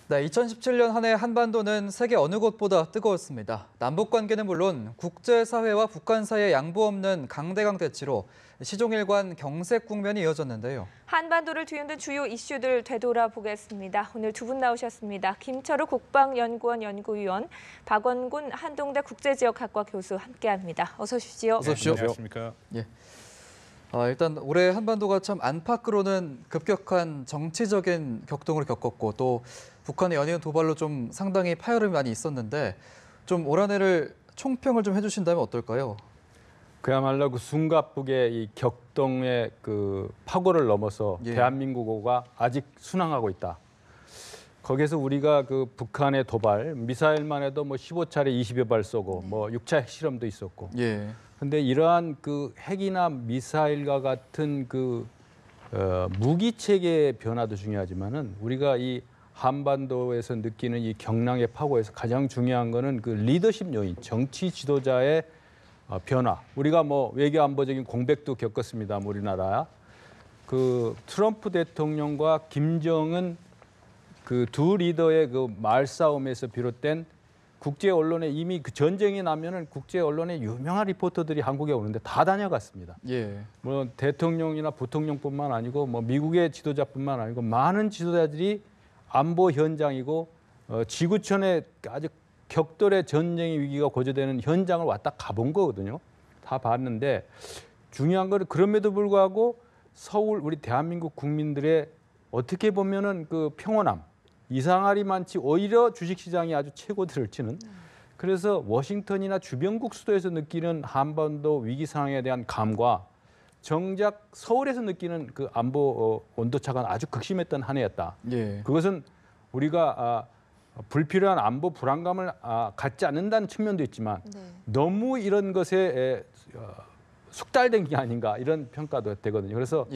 네, 2017년 한 해 한반도는 세계 어느 곳보다 뜨거웠습니다. 남북 관계는 물론 국제사회와 북한 사이의 양보 없는 강대강 대치로 시종일관 경색 국면이 이어졌는데요. 한반도를 뒤흔든 주요 이슈들 되돌아보겠습니다. 오늘 두 분 나오셨습니다. 김철우 국방연구원 연구위원, 박원군 한동대 국제지역학과 교수 함께합니다. 어서 오십시오. 어서 오십시오. 안녕하십니까. 예. 일단 올해 한반도가 참 안팎으로는 급격한 정치적인 격동을 겪었고 또 북한의 연이은 도발로 좀 상당히 파열음이 많이 있었는데 좀 올 한 해를 총평을 좀 해주신다면 어떨까요? 그야말로 그 숨가쁘게 이 격동의 그 파고를 넘어서 대한민국어가 아직 순항하고 있다. 거기에서 우리가 그 북한의 도발, 미사일만 해도 뭐 15차례 20여 발 쏘고 뭐 6차 핵실험도 있었고. 근데 이러한 그 핵이나 미사일과 같은 그 무기 체계의 변화도 중요하지만은 우리가 이 한반도에서 느끼는 이 경랑의 파고에서 가장 중요한 거는 그 리더십 요인, 정치 지도자의 변화. 우리가 뭐 외교 안보적인 공백도 겪었습니다. 우리나라. 그 트럼프 대통령과 김정은 그 두 리더의 그 말싸움에서 비롯된 국제 언론에 이미 그 전쟁이 나면은 국제 언론의 유명한 리포터들이 한국에 오는데 다 다녀갔습니다. 물론 대통령이나 부통령뿐만 아니고 뭐 미국의 지도자뿐만 아니고 많은 지도자들이 안보 현장이고 지구촌에 아주 격돌의 전쟁의 위기가 고조되는 현장을 왔다 가본 거거든요. 다 봤는데 중요한 거는 그럼에도 불구하고 서울 우리 대한민국 국민들의 어떻게 보면은 그 평온함, 이상할이 많지 오히려 주식시장이 아주 최고들을 치는 그래서 워싱턴이나 주변국 수도에서 느끼는 한반도 위기 상황에 대한 감과 정작 서울에서 느끼는 그 안보 온도차가 아주 극심했던 한 해였다. 그것은 우리가 불필요한 안보 불안감을 갖지 않는다는 측면도 있지만 너무 이런 것에 숙달된 게 아닌가 이런 평가도 되거든요. 그래서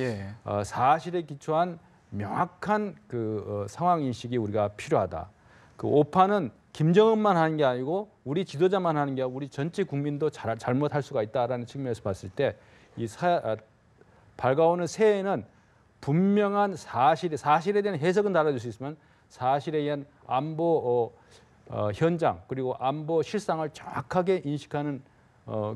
사실에 기초한 명확한 그 상황 인식이 우리가 필요하다. 그 오판은 김정은만 하는 게 아니고 우리 지도자만 하는 게 아니고 우리 전체 국민도 잘못할 수가 있다라는 측면에서 봤을 때 이 밝아오는 새해에는 분명한 사실에 대한 해석은 달라질 수 있지만 사실에 의한 안보 현장 그리고 안보 실상을 정확하게 인식하는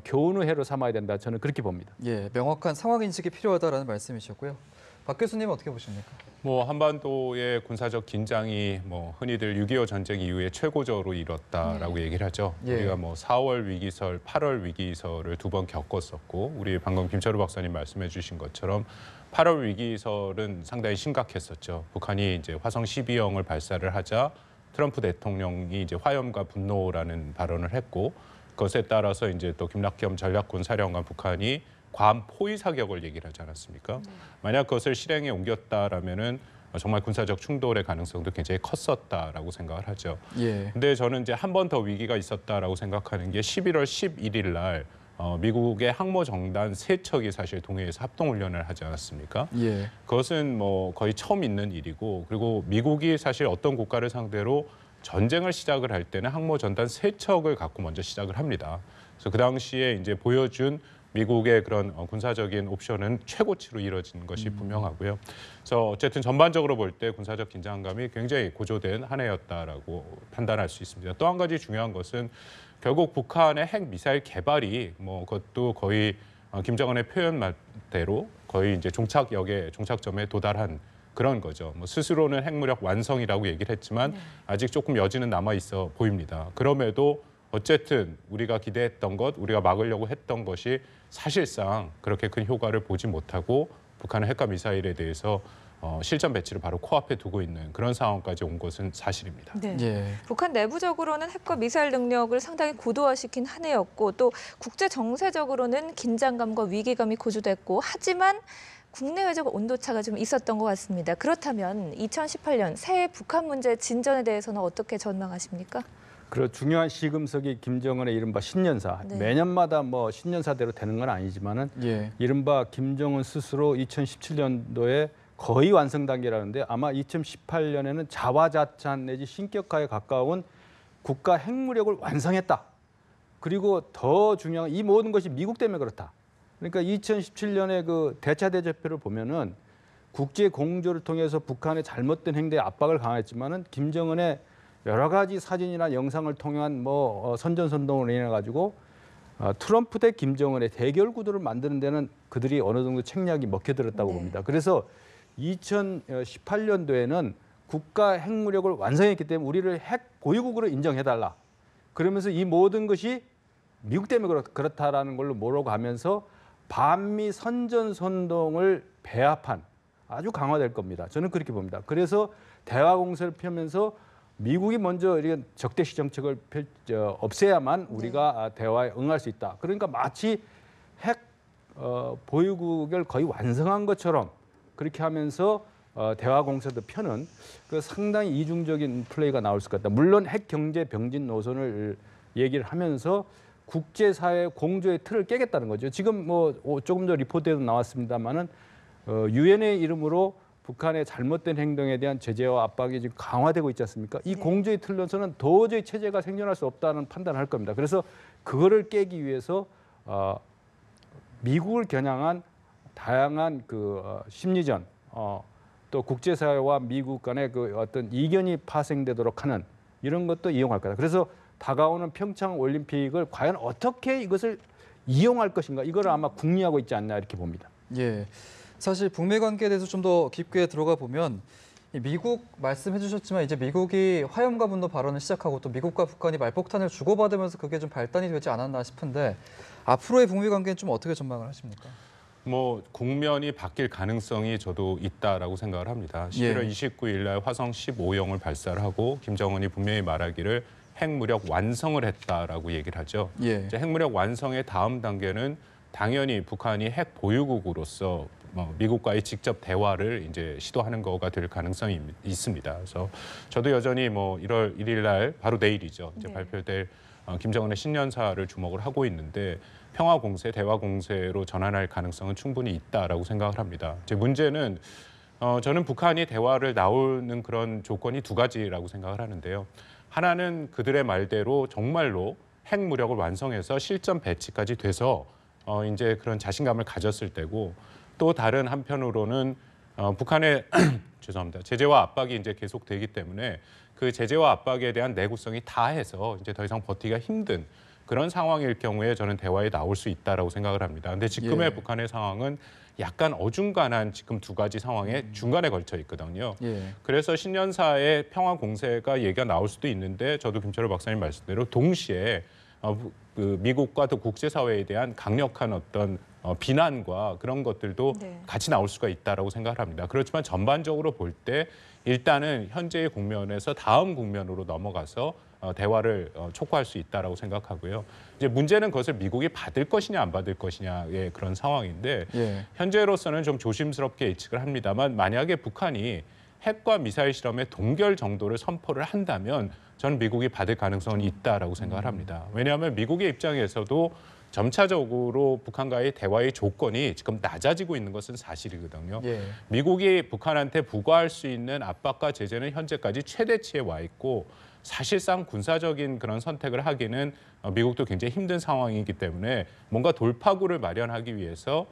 교훈의 해로 삼아야 된다. 저는 그렇게 봅니다. 명확한 상황 인식이 필요하다라는 말씀이셨고요. 박 교수님은 어떻게 보십니까? 뭐 한반도의 군사적 긴장이 뭐 흔히들 6.25 전쟁 이후에 최고조로 이뤘다라고 얘기를 하죠. 우리가 뭐 4월 위기설, 8월 위기설을 두 번 겪었었고 우리 방금 김철우 박사님 말씀해 주신 것처럼 8월 위기설은 상당히 심각했었죠. 북한이 이제 화성 12형을 발사를 하자 트럼프 대통령이 이제 화염과 분노라는 발언을 했고 그것에 따라서 이제 또 김락겸 전략군 사령관 북한이 괌 포위 사격을 얘기를 하지 않았습니까? 만약 그것을 실행에 옮겼다라면은 정말 군사적 충돌의 가능성도 굉장히 컸었다라고 생각을 하죠. 근데 저는 이제 한 번 더 위기가 있었다라고 생각하는 게 11월 11일 날 미국의 항모정단 3척이 사실 동해에서 합동훈련을 하지 않았습니까? 그것은 뭐 거의 처음 있는 일이고 그리고 미국이 사실 어떤 국가를 상대로 전쟁을 시작을 할 때는 항모전단 3척을 갖고 먼저 시작을 합니다. 그래서 그 당시에 이제 보여준 미국의 그런 군사적인 옵션은 최고치로 이뤄진 것이 분명하고요. 그래서 어쨌든 전반적으로 볼 때 군사적 긴장감이 굉장히 고조된 한 해였다라고 판단할 수 있습니다. 또 한 가지 중요한 것은 결국 북한의 핵 미사일 개발이 뭐 그것도 거의 김정은의 표현 말대로 거의 이제 종착점에 도달한 그런 거죠. 뭐 스스로는 핵무력 완성이라고 얘기를 했지만 아직 조금 여지는 남아 있어 보입니다. 그럼에도 어쨌든 우리가 기대했던 것, 우리가 막으려고 했던 것이 사실상 그렇게 큰 효과를 보지 못하고 북한의 핵과 미사일에 대해서 실전 배치를 바로 코앞에 두고 있는 그런 상황까지 온 것은 사실입니다. 북한 내부적으로는 핵과 미사일 능력을 상당히 고도화시킨 한 해였고 또 국제 정세적으로는 긴장감과 위기감이 고조됐고 하지만 국내외적 온도차가 좀 있었던 것 같습니다. 그렇다면 2018년 새해 북한 문제 진전에 대해서는 어떻게 전망하십니까? 중요한 시금석이 김정은의 이른바 신년사. 매년마다 뭐 신년사대로 되는 건 아니지만은 이른바 김정은 스스로 2017년도에 거의 완성 단계라는데 아마 2018년에는 자화자찬 내지 신격화에 가까운 국가 핵무력을 완성했다. 그리고 더 중요한 이 모든 것이 미국 때문에 그렇다. 그러니까 2017년에 그 대차 대조표를 보면은 국제 공조를 통해서 북한의 잘못된 행동에 압박을 강화했지만은 김정은의 여러 가지 사진이나 영상을 통한 선전선동을 인해 가지고 트럼프 대 김정은의 대결 구도를 만드는 데는 그들이 어느 정도 책략이 먹혀들었다고 봅니다. 그래서 2018년도에는 국가 핵무력을 완성했기 때문에 우리를 핵 보유국으로 인정해달라. 그러면서 이 모든 것이 미국 때문에 그렇다라는 걸로 몰아가면서 반미 선전선동을 배합한 아주 강화될 겁니다. 저는 그렇게 봅니다. 그래서 대화 공세를 펴면서 미국이 먼저 이런 적대시 정책을 없애야만 우리가 대화에 응할 수 있다. 그러니까 마치 핵 보유국을 거의 완성한 것처럼 그렇게 하면서 대화 공세도 펴는 그 상당히 이중적인 플레이가 나올 수 있다. 물론 핵 경제 병진 노선을 얘기를 하면서 국제사회 공조의 틀을 깨겠다는 거죠. 지금 조금 전 리포트에도 나왔습니다만은 유엔의 이름으로 북한의 잘못된 행동에 대한 제재와 압박이 지금 강화되고 있지 않습니까? 이 공조의 틀로서는 도저히 체제가 생존할 수 없다는 판단을 할 겁니다. 그래서 그거를 깨기 위해서 미국을 겨냥한 다양한 심리전, 또 국제사회와 미국 간의 어떤 이견이 파생되도록 하는 이런 것도 이용할 거다. 그래서 다가오는 평창 올림픽을 과연 어떻게 이것을 이용할 것인가 이걸 아마 궁리하고 있지 않나 이렇게 봅니다. 예. 사실 북미 관계에 대해서 좀 더 깊게 들어가 보면 미국 말씀해 주셨지만 이제 미국이 화염과 분노 발언을 시작하고 또 미국과 북한이 말폭탄을 주고받으면서 그게 좀 발단이 되지 않았나 싶은데 앞으로의 북미 관계는 좀 어떻게 전망을 하십니까? 국면이 바뀔 가능성이 저도 있다라고 생각을 합니다. 11월 29일 날 화성 15형을 발사를 하고 김정은이 분명히 말하기를 핵무력 완성을 했다라고 얘기를 하죠. 이제 핵무력 완성의 다음 단계는 당연히 북한이 핵 보유국으로서 미국과의 직접 대화를 이제 시도하는 거가 될 가능성이 있습니다. 그래서 저도 여전히 1월 1일 날 바로 내일이죠. 이제 발표될 김정은의 신년사를 주목을 하고 있는데 평화 공세, 대화 공세로 전환할 가능성은 충분히 있다라고 생각을 합니다. 이제 문제는 저는 북한이 대화를 나오는 그런 조건이 두 가지라고 생각을 하는데요. 하나는 그들의 말대로 정말로 핵무력을 완성해서 실전 배치까지 돼서 이제 그런 자신감을 가졌을 때고 또 다른 한편으로는 북한의 죄송합니다. 제재와 압박이 이제 계속되기 때문에 그 제재와 압박에 대한 내구성이 다해서 이제 더 이상 버티기가 힘든 그런 상황일 경우에 저는 대화에 나올 수 있다라고 생각을 합니다. 근데 지금의 북한의 상황은 약간 어중간한 지금 두 가지 상황에 중간에 걸쳐 있거든요. 그래서 신년사의 평화 공세가 얘기가 나올 수도 있는데 저도 김철호 박사님 말씀대로 동시에 미국과 또 국제사회에 대한 강력한 어떤 비난과 그런 것들도 같이 나올 수가 있다라고 생각을 합니다. 그렇지만 전반적으로 볼 때 일단은 현재의 국면에서 다음 국면으로 넘어가서 대화를 촉구할 수 있다라고 생각하고요. 이제 문제는 그것을 미국이 받을 것이냐 안 받을 것이냐의 그런 상황인데 현재로서는 좀 조심스럽게 예측을 합니다만 만약에 북한이 핵과 미사일 실험의 동결 정도를 선포를 한다면 저는 미국이 받을 가능성은 있다라고 생각을 합니다. 왜냐하면 미국의 입장에서도 점차적으로 북한과의 대화의 조건이 지금 낮아지고 있는 것은 사실이거든요. 미국이 북한한테 부과할 수 있는 압박과 제재는 현재까지 최대치에 와 있고 사실상 군사적인 그런 선택을 하기는 미국도 굉장히 힘든 상황이기 때문에 뭔가 돌파구를 마련하기 위해서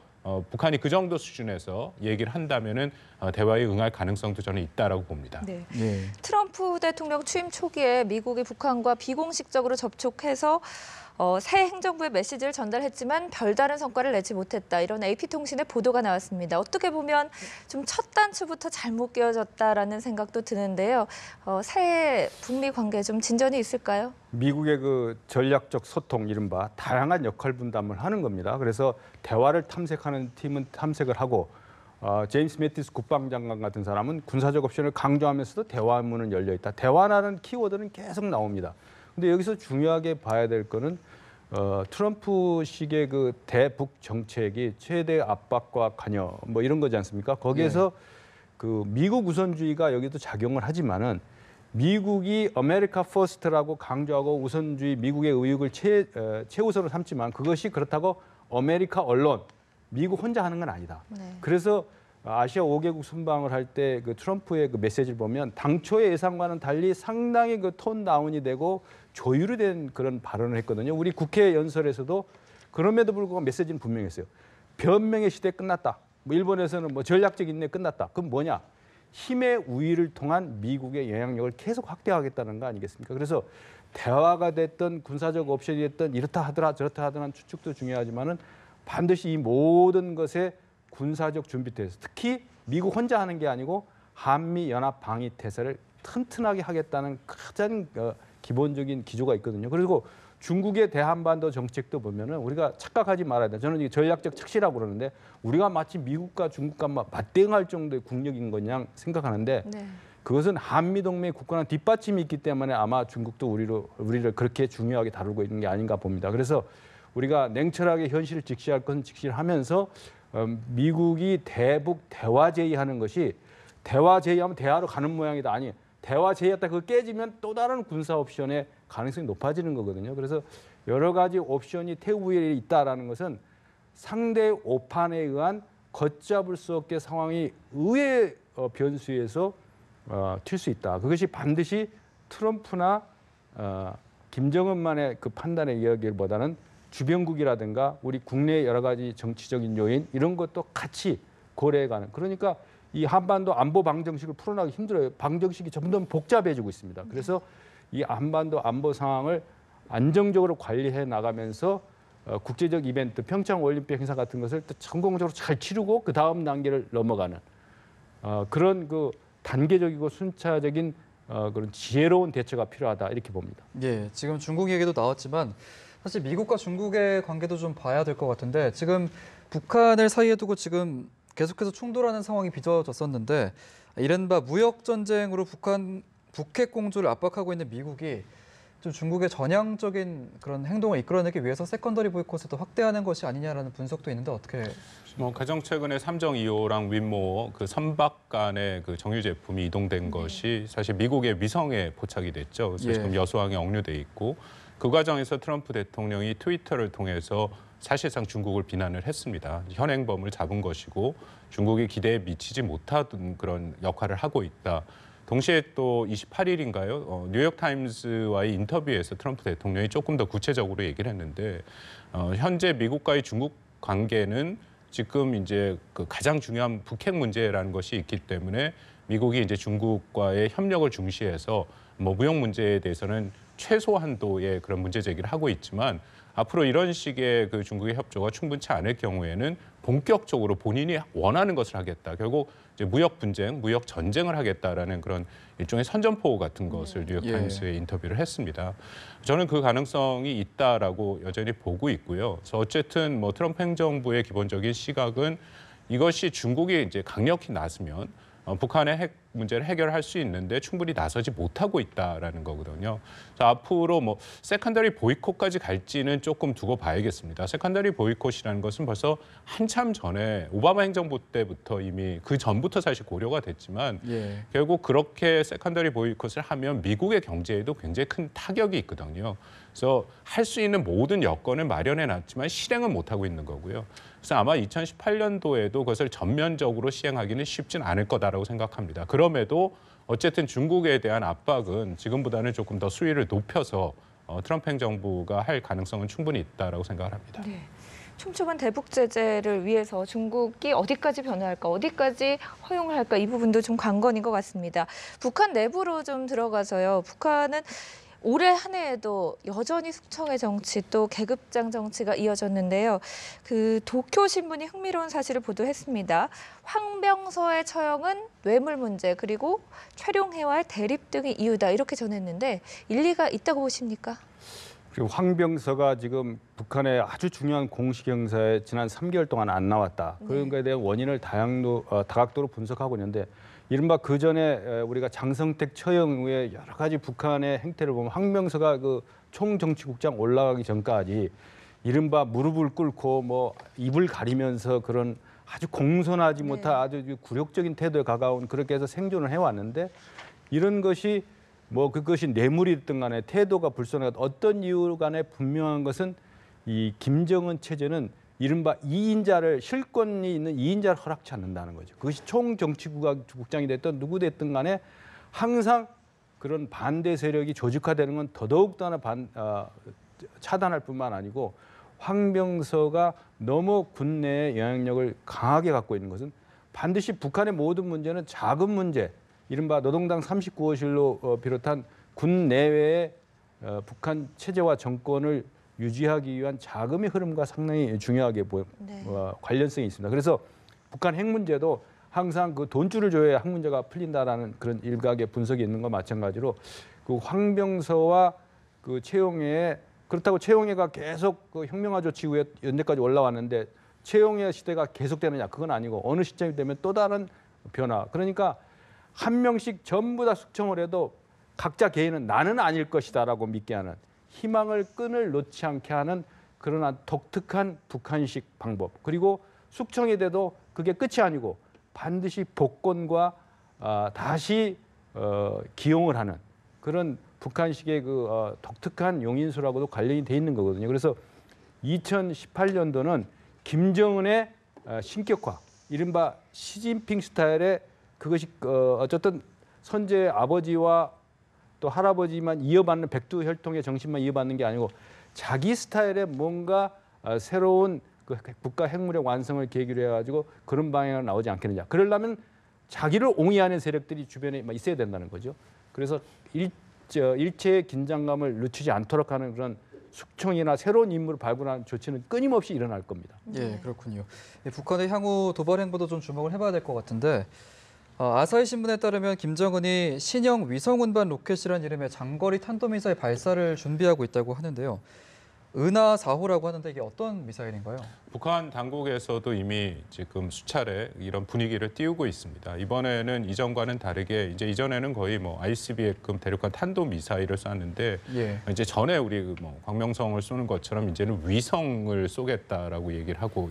북한이 그 정도 수준에서 얘기를 한다면은 대화에 응할 가능성도 저는 있다라고 봅니다. 트럼프 대통령 취임 초기에 미국이 북한과 비공식적으로 접촉해서 새 행정부의 메시지를 전달했지만 별다른 성과를 내지 못했다. 이런 AP통신의 보도가 나왔습니다. 어떻게 보면 좀 첫 단추부터 잘못 끼워졌다라는 생각도 드는데요. 새해 북미 관계에 좀 진전이 있을까요? 미국의 그 전략적 소통, 이른바 다양한 역할 분담을 하는 겁니다. 그래서 대화를 탐색하는 팀은 탐색을 하고 제임스 매티스 국방장관 같은 사람은 군사적 옵션을 강조하면서도 대화 문은 열려 있다. 대화라는 키워드는 계속 나옵니다. 근데 여기서 중요하게 봐야 될 거는 트럼프식의 그 대북 정책이 최대 압박과 관여 이런 거지 않습니까? 거기에서 그 미국 우선주의가 여기도 작용을 하지만은 미국이 아메리카 퍼스트라고 강조하고 우선주의 미국의 의익을 최우선으로 삼지만 그것이 그렇다고 아메리카 언론 미국 혼자 하는 건 아니다. 그래서 아시아 5개국 순방을 할 때 그 트럼프의 그 메시지를 보면 당초의 예상과는 달리 상당히 그 톤 다운이 되고 조율이 된 그런 발언을 했거든요. 우리 국회 연설에서도 그럼에도 불구하고 메시지는 분명했어요. 변명의 시대 끝났다. 뭐 일본에서는 뭐 전략적 인내 끝났다. 그럼 뭐냐? 힘의 우위를 통한 미국의 영향력을 계속 확대하겠다는 거 아니겠습니까? 그래서 대화가 됐던 군사적 옵션이 됐던 이렇다 하더라 저렇다 하더라는 추측도 중요하지만은 반드시 이 모든 것에 군사적 준비 태세, 특히 미국 혼자 하는 게 아니고 한미 연합 방위 태세를 튼튼하게 하겠다는 가장 기본적인 기조가 있거든요. 그리고 중국의 대한반도 정책도 보면은 우리가 착각하지 말아야 돼. 저는 이게 전략적 착시라고 그러는데 우리가 마치 미국과 중국과 맞대응할 정도의 국력인 거냐 생각하는데 네. 그것은 한미 동맹 국가는 뒷받침이 있기 때문에 아마 중국도 우리를 그렇게 중요하게 다루고 있는 게 아닌가 봅니다. 그래서 우리가 냉철하게 현실을 직시할 것은 직시하면서 미국이 대북 대화 제의하는 것이 대화 제의하면 대화로 가는 모양이다. 아니 대화 제의했다 그거 깨지면 또 다른 군사 옵션의 가능성이 높아지는 거거든요. 그래서 여러 가지 옵션이 태우 위에 있다라는 것은 상대의 오판에 의한 걷잡을 수 없게 상황이 의외의 변수에서 튈 수 있다. 그것이 반드시 트럼프나 김정은만의 그 판단의 이야기보다는 주변국이라든가 우리 국내 여러 가지 정치적인 요인 이런 것도 같이 고려해가는. 그러니까 이 한반도 안보 방정식을 풀어나가기 힘들어요. 방정식이 점점 복잡해지고 있습니다. 그래서 이 한반도 안보 상황을 안정적으로 관리해 나가면서 국제적 이벤트, 평창 올림픽 행사 같은 것을 또 성공적으로 잘 치르고 그 다음 단계를 넘어가는 그런 그 단계적이고 순차적인 그런 지혜로운 대처가 필요하다 이렇게 봅니다. 예, 지금 중국 얘기도 나왔지만 사실 미국과 중국의 관계도 좀 봐야 될 것 같은데 지금 북한을 사이에 두고 지금 계속해서 충돌하는 상황이 빚어졌었는데 이른바 무역 전쟁으로 북핵 공조를 압박하고 있는 미국이 좀 중국의 전향적인 그런 행동을 이끌어내기 위해서 세컨더리 보이콧을 더 확대하는 것이 아니냐라는 분석도 있는데 어떻게? 뭐 가장 최근에 삼정 2호랑 윈모 그 선박 간의 그 정유 제품이 이동된 것이 사실 미국의 위성에 포착이 됐죠. 그래서 지금 여수항에 억류돼 있고 그 과정에서 트럼프 대통령이 트위터를 통해서 사실상 중국을 비난을 했습니다. 현행범을 잡은 것이고 중국이 기대에 미치지 못하던 그런 역할을 하고 있다. 동시에 또 28일인가요? 뉴욕타임스와의 인터뷰에서 트럼프 대통령이 조금 더 구체적으로 얘기를 했는데 현재 미국과의 중국 관계는 지금 이제 그 가장 중요한 북핵 문제라는 것이 있기 때문에 미국이 이제 중국과의 협력을 중시해서 뭐 무역 문제에 대해서는 최소한도의 그런 문제 제기를 하고 있지만 앞으로 이런 식의 그 중국의 협조가 충분치 않을 경우에는 본격적으로 본인이 원하는 것을 하겠다. 결국 이제 무역 분쟁, 무역 전쟁을 하겠다라는 그런 일종의 선전포고 같은 것을 뉴욕타임스에 인터뷰를 했습니다. 저는 그 가능성이 있다라고 여전히 보고 있고요. 그래서 어쨌든 뭐 트럼프 행정부의 기본적인 시각은 이것이 중국이 이제 강력히 나서면 북한의 핵 문제를 해결할 수 있는데 충분히 나서지 못하고 있다라는 거거든요. 그래서 앞으로 뭐 세컨더리 보이콧까지 갈지는 조금 두고 봐야겠습니다. 세컨더리 보이콧이라는 것은 벌써 한참 전에 오바마 행정부 때부터 이미 그 전부터 사실 고려가 됐지만 결국 그렇게 세컨더리 보이콧을 하면 미국의 경제에도 굉장히 큰 타격이 있거든요. 그래서 할 수 있는 모든 여건을 마련해 놨지만 실행은 못하고 있는 거고요. 그래서 아마 2018년도에도 그것을 전면적으로 시행하기는 쉽진 않을 거다라고 생각합니다. 그럼에도 어쨌든 중국에 대한 압박은 지금보다는 조금 더 수위를 높여서 트럼프 행정부가 할 가능성은 충분히 있다라고 생각을 합니다. 네. 촘촘한 대북 제재를 위해서 중국이 어디까지 변화할까, 어디까지 허용을 할까 이 부분도 좀 관건인 것 같습니다. 북한 내부로 좀 들어가서요. 북한은 올해 한 해에도 여전히 숙청의 정치 또 계급장 정치가 이어졌는데요. 그 도쿄 신문이 흥미로운 사실을 보도했습니다. 황병서의 처형은 뇌물 문제 그리고 최룡해와의 대립 등이 이유다 이렇게 전했는데 일리가 있다고 보십니까? 그리고 황병서가 지금 북한의 아주 중요한 공식 행사에 지난 3개월 동안 안 나왔다. 그런 것에 대한 원인을 다각도로 분석하고 있는데 이른바 그 전에 우리가 장성택 처형 후에 여러 가지 북한의 행태를 보면 황병서가 그 총정치국장 올라가기 전까지 이른바 무릎을 꿇고 뭐 입을 가리면서 그런 아주 공손하지 못한 아주 굴욕적인 태도에 가까운 그렇게 해서 생존을 해왔는데 이런 것이 뭐 그것이 뇌물이든 간에 태도가 불손하든 어떤 이유 간에 분명한 것은 이 김정은 체제는 이른바 2인자를 실권이 있는 2인자를 허락치 않는다는 거죠. 그것이 총정치국장이 됐든 누구 됐든 간에 항상 그런 반대 세력이 조직화되는 건 더더욱 차단할 뿐만 아니고 황병서가 너무 군내의 영향력을 강하게 갖고 있는 것은 반드시 북한의 모든 문제는 작은 문제, 이른바 노동당 39호실로 비롯한 군 내외의 북한 체제와 정권을 유지하기 위한 자금의 흐름과 상당히 중요하게 관련성이 있습니다. 그래서 북한 핵 문제도 항상 그 돈줄을 줘야 핵 문제가 풀린다라는 그런 일각의 분석이 있는 것과 마찬가지로 그 황병서와 그 최용해의 그렇다고 최용해가 계속 그 혁명화 조치 후에 연대까지 올라왔는데 최용해 시대가 계속되느냐, 그건 아니고 어느 시점이 되면 또 다른 변화. 그러니까 한 명씩 전부 다 숙청을 해도 각자 개인은 나는 아닐 것이다라고 믿게 하는, 희망을 끈을 놓지 않게 하는 그러나 독특한 북한식 방법. 그리고 숙청이 돼도 그게 끝이 아니고 반드시 복권과 다시 기용을 하는 그런 북한식의 그 독특한 용인수라고도 관련이 돼 있는 거거든요. 그래서 2018년도는 김정은의 신격화, 이른바 시진핑 스타일의 그것이 어쨌든 선제의 아버지와 또 할아버지만 이어받는 백두혈통의 정신만 이어받는 게 아니고 자기 스타일의 뭔가 새로운 그 국가 핵무력 완성을 계기로 해가지고 그런 방향으로 나오지 않겠느냐. 그러려면 자기를 옹이하는 세력들이 주변에 있어야 된다는 거죠. 그래서 일체의 긴장감을 늦추지 않도록 하는 그런 숙청이나 새로운 인물을 발굴하는 조치는 끊임없이 일어날 겁니다. 예, 그렇군요. 북한의 향후 도발 행보도 좀 주목을 해봐야 될 것 같은데 아사히 신문에 따르면 김정은이 신형 위성 운반 로켓이라는 이름의 장거리 탄도미사일 발사를 준비하고 있다고 하는데요. 은하 4호라고 하는데 이게 어떤 미사일인가요? 북한 당국에서도 이미 지금 수차례 이런 분위기를 띄우고 있습니다. 이번에는 이전과는 다르게 이제 이전에는 거의 뭐 ICBM급 대륙간 탄도 미사일을 쐈는데 이제 전에 우리 뭐 광명성을 쏘는 것처럼 이제는 위성을 쏘겠다라고 얘기를 하고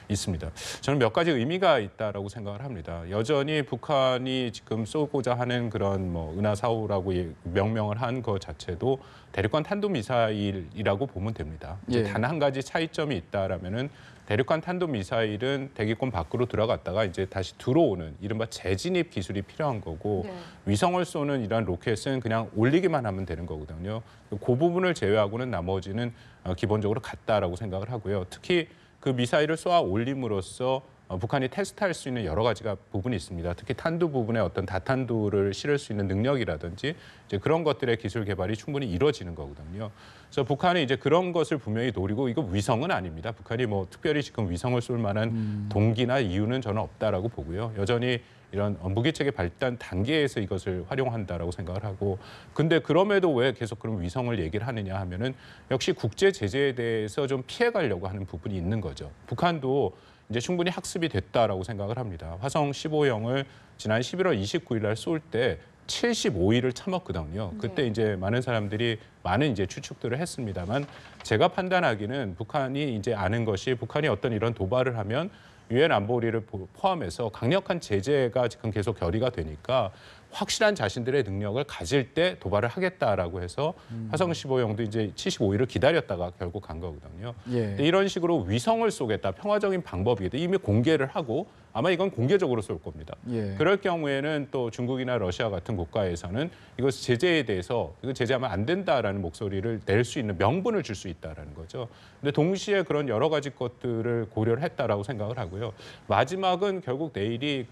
있습니다. 저는 몇 가지 의미가 있다라고 생각을 합니다. 여전히 북한이 지금 쏘고자 하는 그런 뭐 은하 4호라고 명명을 한 것 자체도 대륙간 탄도 미사일이라고 보면 됩니다. 단 한 가지 차이점이 있다라면은 대륙간 탄도 미사일은 대기권 밖으로 들어갔다가 이제 다시 들어오는 이른바 재진입 기술이 필요한 거고 위성을 쏘는 이런 로켓은 그냥 올리기만 하면 되는 거거든요. 그 부분을 제외하고는 나머지는 기본적으로 같다라고 생각을 하고요. 특히 그 미사일을 쏘아 올림으로써 북한이 테스트할 수 있는 여러 가지가 부분이 있습니다. 특히 탄두 부분에 어떤 다탄두를 실을 수 있는 능력이라든지 이제 그런 것들의 기술 개발이 충분히 이루어지는 거거든요. 그래서 북한이 이제 그런 것을 분명히 노리고 이거 위성은 아닙니다. 북한이 뭐 특별히 지금 위성을 쏠 만한 동기나 이유는 저는 없다라고 보고요. 여전히 이런 무기체계 발달 단계에서 이것을 활용한다라고 생각을 하고, 근데 그럼에도 왜 계속 그런 위성을 얘기를 하느냐 하면은 역시 국제 제재에 대해서 좀 피해가려고 하는 부분이 있는 거죠. 북한도 이제 충분히 학습이 됐다라고 생각을 합니다. 화성 15형을 지난 11월 29일 날 쏠 때 75일을 참았거든요. 그때 이제 많은 사람들이 많은 이제 추측들을 했습니다만 제가 판단하기는 북한이 이제 아는 것이 북한이 어떤 이런 도발을 하면 유엔 안보리를 포함해서 강력한 제재가 지금 계속 결의가 되니까 확실한 자신들의 능력을 가질 때 도발을 하겠다라고 해서 화성 15형도 이제 75일을 기다렸다가 결국 간 거거든요. 근데 이런 식으로 위성을 쏘겠다, 평화적인 방법이겠다, 이미 공개를 하고 아마 이건 공개적으로 쏠 겁니다. 그럴 경우에는 또 중국이나 러시아 같은 국가에서는 이것 제재에 대해서 이거 제재하면 안 된다라는 목소리를 낼 수 있는 명분을 줄 수 있다라는 거죠. 근데 동시에 그런 여러 가지 것들을 고려를 했다라고 생각을 하고요. 마지막은 결국 내일이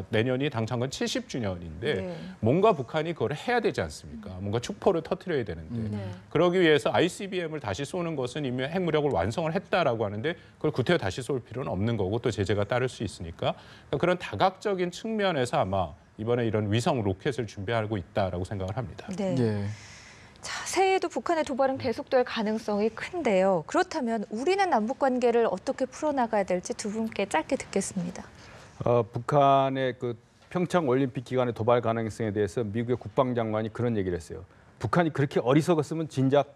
내년이 당창건 70주년인데 뭔가 북한이 그걸 해야 되지 않습니까? 뭔가 축포를 터뜨려야 되는데 그러기 위해서 ICBM을 다시 쏘는 것은 이미 핵무력을 완성을 했다라고 하는데 그걸 구태여 다시 쏠 필요는 없는 거고 또 제재가 따를 수 있으니까 그런 다각적인 측면에서 아마 이번에 이런 위성 로켓을 준비하고 있다라고 생각을 합니다. 자, 새해에도 북한의 도발은 계속될 가능성이 큰데요. 그렇다면 우리는 남북 관계를 어떻게 풀어나가야 될지 두 분께 짧게 듣겠습니다. 북한의 그 평창 올림픽 기간의 도발 가능성에 대해서 미국의 국방장관이 그런 얘기를 했어요. 북한이 그렇게 어리석었으면 진작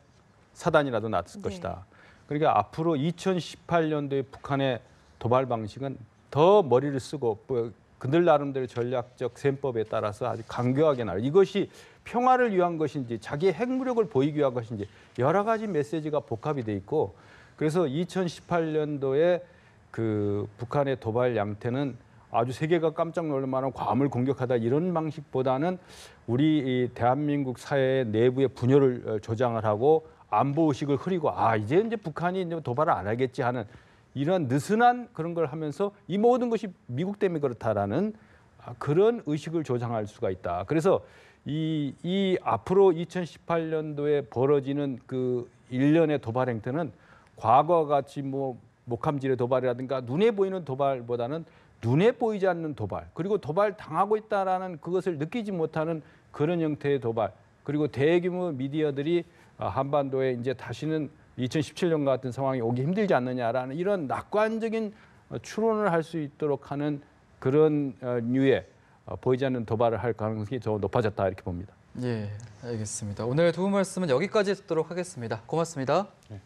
사단이라도 났을 것이다. 그러니까 앞으로 2018년도에 북한의 도발 방식은 더 머리를 쓰고 그들 나름대로 전략적 셈법에 따라서 아주 강교하게 나올, 이것이 평화를 위한 것인지 자기의 핵무력을 보이기 위한 것인지 여러 가지 메시지가 복합이 돼 있고, 그래서 2018년도에 그 북한의 도발 양태는 아주 세계가 깜짝 놀랄 만한 괌을 공격하다 이런 방식보다는 우리 이 대한민국 사회의 내부의 분열을 조장을 하고 안보 의식을 흐리고 이제 북한이 이제 도발을 안 하겠지 하는 이런 느슨한 그런 걸 하면서 이 모든 것이 미국 때문에 그렇다라는 그런 의식을 조장할 수가 있다. 그래서 이 앞으로 2018년도에 벌어지는 그 일련의 도발 행태는 과거와 같이 뭐 목함질의 도발이라든가 눈에 보이는 도발보다는 눈에 보이지 않는 도발, 그리고 도발 당하고 있다라는 그것을 느끼지 못하는 그런 형태의 도발, 그리고 대규모 미디어들이 한반도에 이제 다시는 2017년 같은 상황이 오기 힘들지 않느냐라는 이런 낙관적인 추론을 할 수 있도록 하는 그런 류의 보이지 않는 도발을 할 가능성이 더 높아졌다 이렇게 봅니다. 예, 알겠습니다. 오늘 두 분 말씀은 여기까지 듣도록 하겠습니다. 고맙습니다. 네.